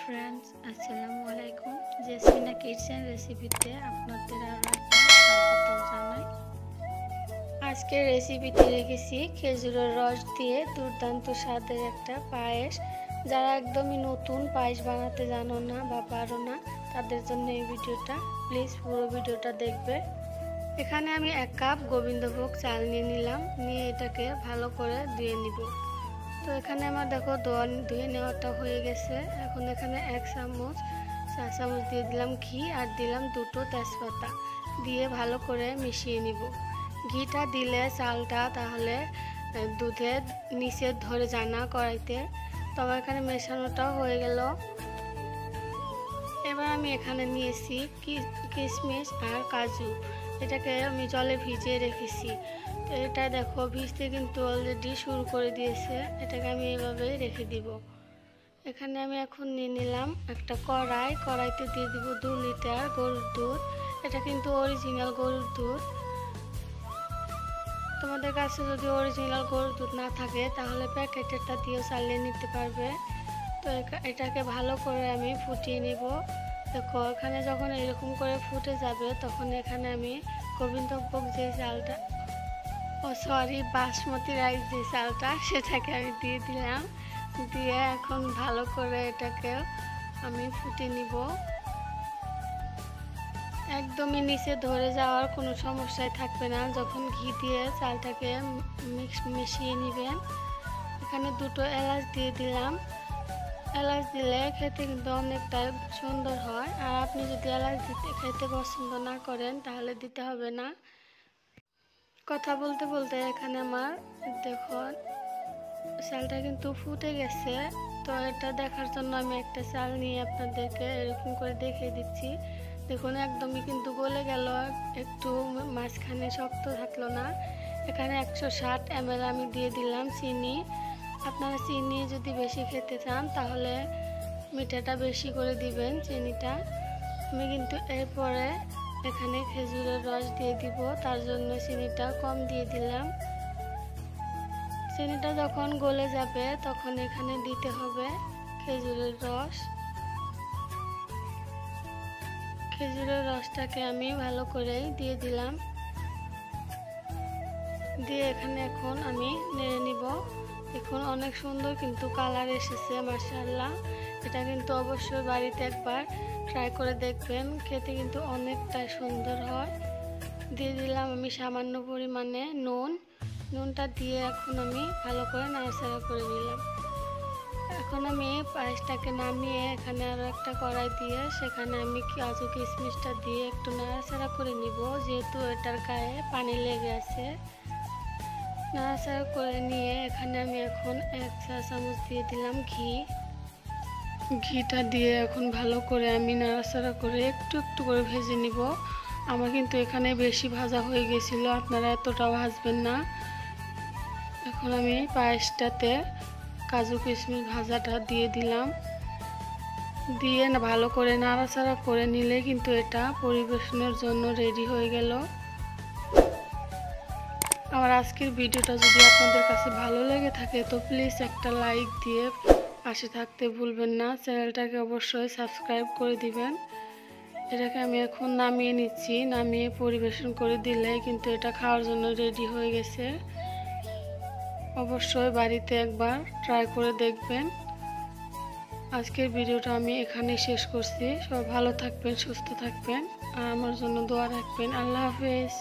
Friends, আসসালামু আলাইকুম। Jesmina kitchen রেসিপিতে আপনাদের আরও একবার স্বাগত জানাই। আজকের রেসিপিতে রেখেছি খেজুরের রস দিয়ে দুর্দান্ত স্বাদের একটা পায়েস। যারা একদমই নতুন পায়েস বানাতে জানো না বা পারো না, তাদের জন্য এই ভিডিওটা। প্লিজ পুরো ভিডিওটা দেখবে। এখানে আমি 1 কাপ গোবিন্দভোগ চাল নিয়ে নিলাম, নিয়ে এটাকে ভালো করে ধুয়ে নিব। তো এখানে আমার দেখো ধুয়ে নেওয়াটা হয়ে গেছে। এখন এখানে 1 চা চামচ দিয়ে দিলাম ঘি আর দিলাম 2টো তেজপাতা দিয়ে ভালো করে মিশিয়ে নিব। ঘিটা দিলে চালটা তাহলে দুধে নিচে ধরে যায় না কড়াইতে। তো আমার এখানে মেশানোটাও হয়ে গেল। এবার আমি এখানে নিয়েছি কিশমিশ আর কাজু, এটাকে আমি জলে ভিজিয়ে রেখেছি। তো এটা দেখো ভিজতে কিন্তু অলরেডি শুরু করে দিয়েছে, এটাকে আমি এইভাবেই রেখে দিব। এখানে আমি এখন নিয়ে নিলাম একটা কড়াইতে দিয়ে দিব 2 লিটার গরুর দুধ। এটা কিন্তু অরিজিনাল গরুর দুধ। তোমাদের কাছে যদি অরিজিনাল গরুর দুধ না থাকে তাহলে প্যাকেটেরটা দিয়েও চালিয়ে নিতে পারবে। তো এটাকে ভালো করে আমি ফুটিয়ে নিব। দেখো এখানে যখন এরকম করে ফুটে যাবে তখন এখানে আমি গোবিন্দভোগ যে চালটা বাসমতি রাইস যে চালটা সেটাকে আমি দিয়ে দিলাম। দিয়ে এখন ভালো করে এটাকে আমি ফুটিয়ে নিব। একদমই নিচে ধরে যাওয়ার কোনো সমস্যাই থাকবে না যখন ঘি দিয়ে চালটাকে মিশিয়ে নেবেন। এখানে 2টো এলাচ দিয়ে দিলাম। এলাচ দিলে খেতে কিন্তু অনেকটা সুন্দর হয়। আর আপনি যদি এলাচ খেতে পছন্দ না করেন তাহলে দিতে হবে না। কথা বলতে বলতে এখানে আমার দেখো চালটা কিন্তু ফুটে গেছে। তো এটা দেখার জন্য আমি একটা চাল নিয়ে আপনাদেরকে এরকম করে দেখিয়ে দিচ্ছি। দেখুন একদমই কিন্তু গলে গেল, একটু মাঝখানে শক্ত থাকলো না। এখানে 160 ml আমি দিয়ে দিলাম চিনি। আপনারা চিনি যদি বেশি খেতে চান তাহলে মিঠাটা বেশি করে দিবেন চিনিটা। আমি কিন্তু এরপরে এখানে খেজুরের রস দিয়ে দিব, তার জন্য চিনিটা কম দিয়ে দিলাম। চিনিটা যখন গলে যাবে তখন এখানে দিতে হবে খেজুরের রস। খেজুরের রসটাকে আমি ভালো করে দিয়ে দিলাম। দিয়ে এখানে এখন আমি নেড়ে নিব। দেখুন অনেক সুন্দর কিন্তু কালার এসেছে, মাশাআল্লাহ। এটা কিন্তু অবশ্যই বাড়িতে একবার ট্রাই করে দেখবেন, খেতে কিন্তু অনেকটাই সুন্দর হয়। দিয়ে দিলাম আমি সামান্য পরিমাণে নুনটা দিয়ে এখন আমি ভালো করে নাড়াচাড়া করে নিলাম। এখন আমি পায়েসটাকে নামিয়ে এখানে আরও একটা কড়াই দিয়ে সেখানে আমি কাজু কিশমিশটা দিয়ে একটু নাড়াচাড়া করে নিব, যেহেতু এটার গায়ে পানি লেগে আছে। নাড়াচাড়া করে নিয়ে এখানে আমি এখন 1 চা চামচ দিয়ে দিলাম ঘিটা দিয়ে এখন ভালো করে আমি নাড়াচাড়া করে একটু একটু করে ভেজে নিব। আমার কিন্তু এখানে বেশি ভাজা হয়ে গেছিল, আপনারা এতটাও ভাজবেন না। এখন আমি পায়েসটাতে কাজু কিশমিশ ভাজাটা দিয়ে দিলাম। দিয়ে ভালো করে নাড়াচাড়া করে নিলে কিন্তু এটা পরিবেশনের জন্য রেডি হয়ে গেল। আমার আজকের ভিডিওটা যদি আপনাদের কাছে ভালো লেগে থাকে তো প্লিজ একটা লাইক দিয়ে পাশে থাকতে ভুলবেন না। চ্যানেলটাকে অবশ্যই সাবস্ক্রাইব করে দিবেন। এটাকে আমি এখন নামিয়ে নিচ্ছি। নামিয়ে পরিবেশন করে দিলে কিন্তু এটা খাওয়ার জন্য রেডি হয়ে গেছে। অবশ্যই বাড়িতে একবার ট্রাই করে দেখবেন। আজকের ভিডিওটা আমি এখানেই শেষ করছি। সবাই ভালো থাকবেন, সুস্থ থাকবেন আর আমার জন্য দোয়া রাখবেন। আল্লাহ হাফেজ।